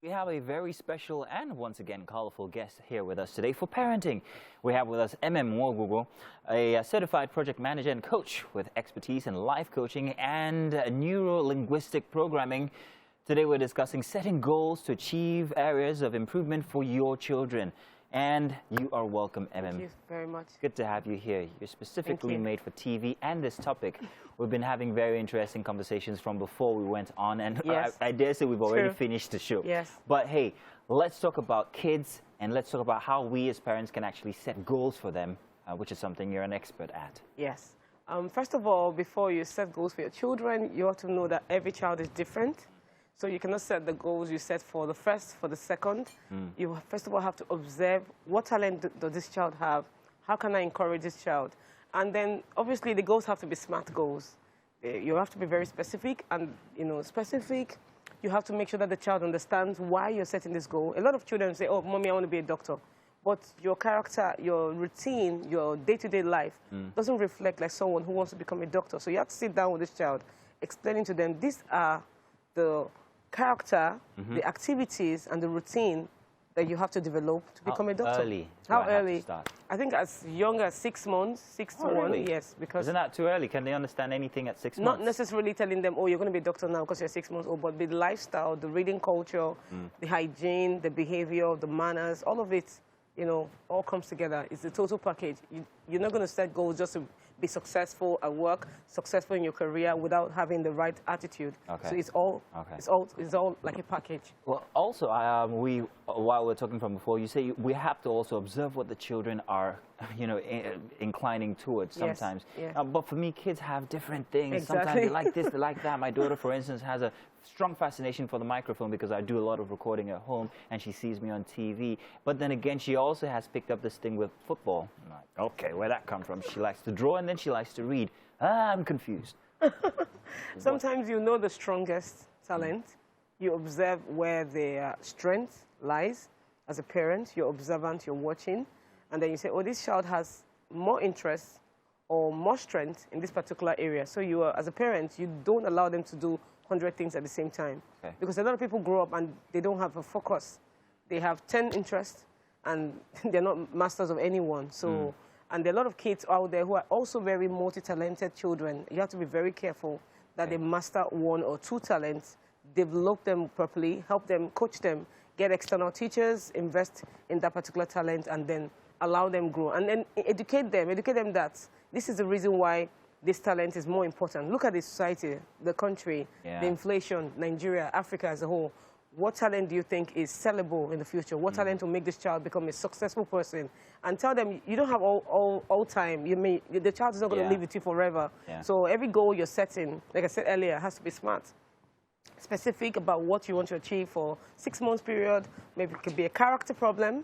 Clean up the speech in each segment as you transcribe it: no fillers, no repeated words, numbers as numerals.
We have a very special and once again colorful guest here with us today for parenting. We have with us Emem Nwogwugwu, a certified project manager and coach with expertise in life coaching and neuro-linguistic programming. Today we're discussing setting goals to achieve areas of improvement for your children. And you are welcome, Emem. Thank you very much. Good to have you here. You're specifically made for TV and this topic. We've been having very interesting conversations from before we went on, and yes. I dare say we've already finished the show. Yes. But hey, let's talk about kids, and let's talk about how we as parents can actually set goals for them, which is something you're an expert at. Yes. First of all, before you set goals for your children, you have to know that every child is different. So you cannot set the goals you set for the first, for the second. You first of all have to observe what talent does this child have, how can I encourage this child? And then obviously the goals have to be SMART goals. You have to be very specific, and specific, you have to make sure that the child understands why you're setting this goal. A lot of children say, oh, mommy, I want to be a doctor. But your character, your routine, your day-to-day life doesn't reflect like someone who wants to become a doctor. So you have to sit down with this child, explaining to them, these are the character, the activities, and the routine that you have to develop to become a doctor. How early? I think as young as 6 months, 6 to 1, really? yes. Because isn't that too early? Can they understand anything at 6 months? Not necessarily telling them, oh, you're going to be a doctor now because you're 6 months old, but the lifestyle, the reading culture, the hygiene, the behavior, the manners, all of it, all comes together. It's the total package. You're not going to set goals just to be successful at work, successful in your career without having the right attitude. So it's all like a package. Well, also, while we're talking from before, you say we have to also observe what the children are, inclining towards sometimes. Yes. Yeah. But for me, kids have different things. Exactly. Sometimes they like this, they like that. My daughter, for instance, has a strong fascination for the microphone because I do a lot of recording at home, and she sees me on TV. But then again, she also has picked up this thing with football. I'm like, okay, where'd that come from? She likes to draw, and then she likes to read. I'm confused. Sometimes you know the strongest talent. You observe where their strength lies. As a parent, you're observant, you're watching, and then you say, oh, this child has more interest or more strength in this particular area. So you are, as a parent, you don't allow them to do 100 things at the same time. Okay. Because a lot of people grow up and they don't have a focus. They have 10 interests and they're not masters of any one. So, and there are a lot of kids out there who are also very multi-talented children. You have to be very careful that they master 1 or 2 talents, develop them properly, help them, coach them, get external teachers, invest in that particular talent, and then allow them grow. And then educate them that this is the reason why this talent is more important. Look at the society, the country, the inflation, Nigeria, Africa as a whole. What talent do you think is sellable in the future? What talent will make this child become a successful person? And tell them you don't have all time. The child is not going to live with you forever. So every goal you're setting, like I said earlier, has to be smart. Specific about what you want to achieve for 6 months period. Maybe it could be a character problem.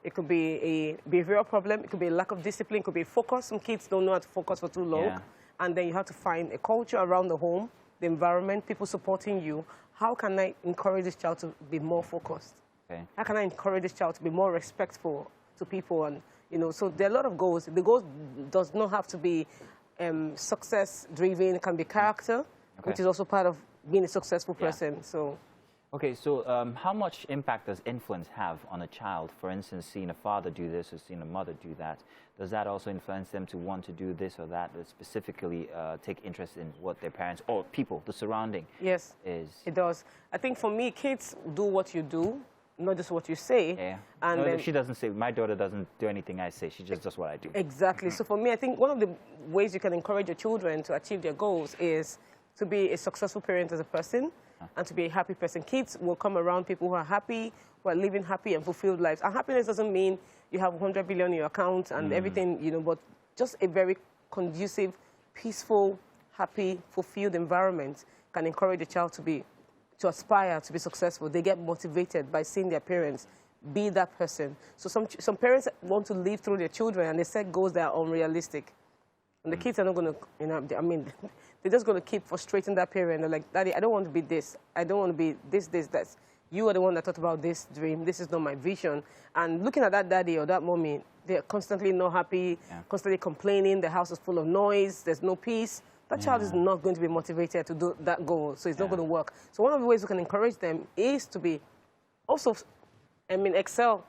It could be a behavioral problem. It could be a lack of discipline. It could be focus. Some kids don't know how to focus for too long. And then you have to find a culture around the home, the environment, people supporting you. How can I encourage this child to be more focused? How can I encourage this child to be more respectful to people? And so there are a lot of goals. The goal does not have to be success-driven. It can be character, which is also part of being a successful person. So, how much impact does influence have on a child? For instance, seeing a father do this or seeing a mother do that, does that also influence them to want to do this or that, specifically take interest in what their parents or people, the surrounding is? It does. I think for me, kids do what you do, not just what you say. And no, she doesn't say, my daughter doesn't do anything I say, she just does what I do. Exactly. So for me, I think one of the ways you can encourage your children to achieve their goals is to be a successful parent as a person and to be a happy person. Kids will come around people who are happy, who are living happy and fulfilled lives. And happiness doesn't mean you have 100 billion in your account and everything, but just a very conducive, peaceful, happy, fulfilled environment can encourage a child to aspire to be successful. They get motivated by seeing their parents be that person. So some parents want to live through their children and they set goals that are unrealistic. And the kids are not going to, they're just going to keep frustrating that parent. They're like, Daddy, I don't want to be this. I don't want to be this, that. You are the one that thought about this dream. This is not my vision. And looking at that daddy or that mommy, they're constantly not happy, constantly complaining. The house is full of noise. There's no peace. That child is not going to be motivated to do that goal, so it's not going to work. So one of the ways we can encourage them is to be also, I mean, excel.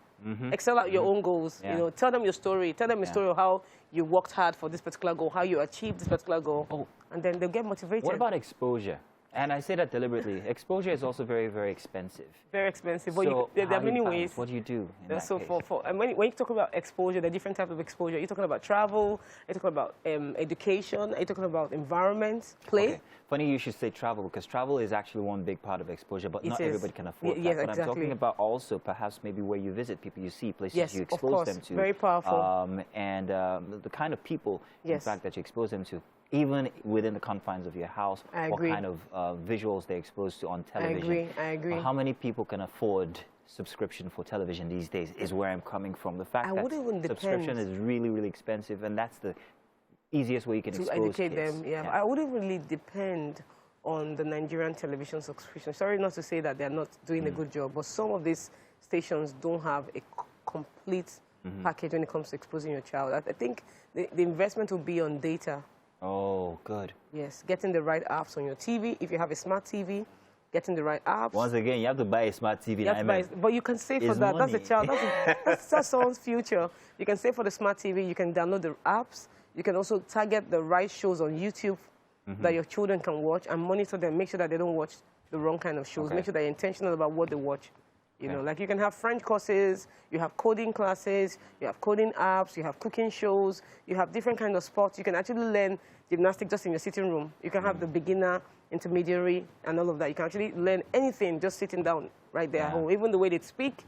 Excel at your own goals. Yeah. You know, tell them your story. Tell them a story of how you worked hard for this particular goal, how you achieved this particular goal, and then they'll get motivated. What about exposure? And I say that deliberately. Exposure is also very, very expensive. Very expensive. But So there are many ways. What do you do in that So case? and when you talk about exposure, there are different types of exposure. You're talking about travel. You're talking about education. You're talking about environment, play. Okay. Funny you should say travel, because travel is actually one big part of exposure, but not everybody can afford that. Yes, But exactly. I'm talking about also perhaps maybe where you visit people, you see places you Of expose course. them to. Very powerful. And the kind of people, in fact, that you expose them to, even within the confines of your house, I what agree. kind of visuals they're exposed to on television. I agree. How many people can afford subscription for television these days is where I'm coming from. The fact that subscription is really, really expensive, and that's the easiest way you can to expose educate kids. them. Yeah. I wouldn't really depend on the Nigerian television subscription. Sorry not to say that they're not doing a good job, but some of these stations don't have a complete package when it comes to exposing your child. I think the investment will be on data. Oh, good. Yes, getting the right apps on your TV. If you have a smart TV, getting the right apps. Once again, you have to buy a smart TV. You have to buy, but you can save for that. Money. That's the child. That's someone's future. You can save for the smart TV. You can download the apps. You can also target the right shows on YouTube that your children can watch and monitor them. Make sure that they don't watch the wrong kind of shows. Make sure they're intentional about what they watch. You know, like you can have French courses, you have coding classes, you have coding apps, you have cooking shows, you have different kinds of sports. You can actually learn gymnastics just in your sitting room. You can have the beginner, intermediary, and all of that. You can actually learn anything just sitting down right there at home. Even the way they speak,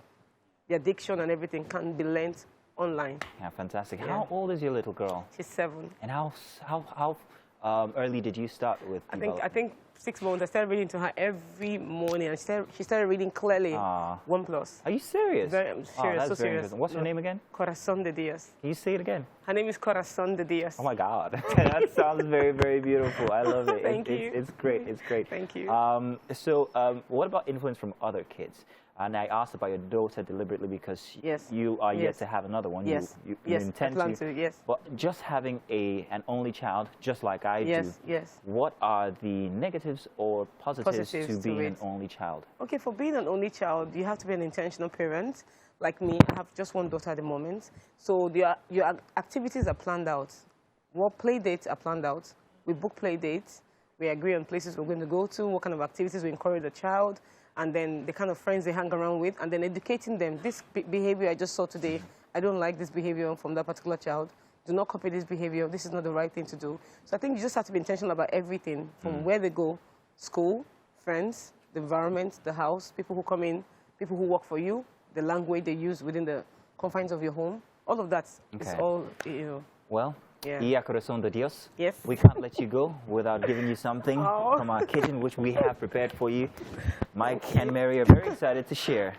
their diction and everything can be learned online. Yeah, fantastic. How old is your little girl? She's 7. And how early did you start with I think 6 months. I started reading to her every morning, and she started reading clearly. 1+. Are you serious? I'm serious, so serious. What's her name again? Corazón de Dios. Can you say it again? Her name is Corazón de Dios. Oh my God, that sounds very, very beautiful. I love it. Thank you. It's great. It's great. Thank you. What about influence from other kids? And I asked about your daughter deliberately because you are yet to have another one. Yes. You I plan to. Yes. But just having an only child, just like I do. Yes. What are the negatives or positives to being an only child? Okay, for being an only child, you have to be an intentional parent. Like me, I have just one daughter at the moment. So your activities are planned out. What play dates are planned out. We book play dates. We agree on places we're going to go to, what kind of activities we encourage the child, and then the kind of friends they hang around with, and then educating them. This behavior I just saw today, I don't like this behavior from that particular child. Do not copy this behavior. This is not the right thing to do. So I think you just have to be intentional about everything, from where they go, school, friends, the environment, the house, people who come in, people who work for you, the language they use within the confines of your home. All of that is all, you know. Well, Iya Corazón de Dios. Yes. We can't let you go without giving you something from our kitchen, which we have prepared for you. Mike and Mary are very excited to share.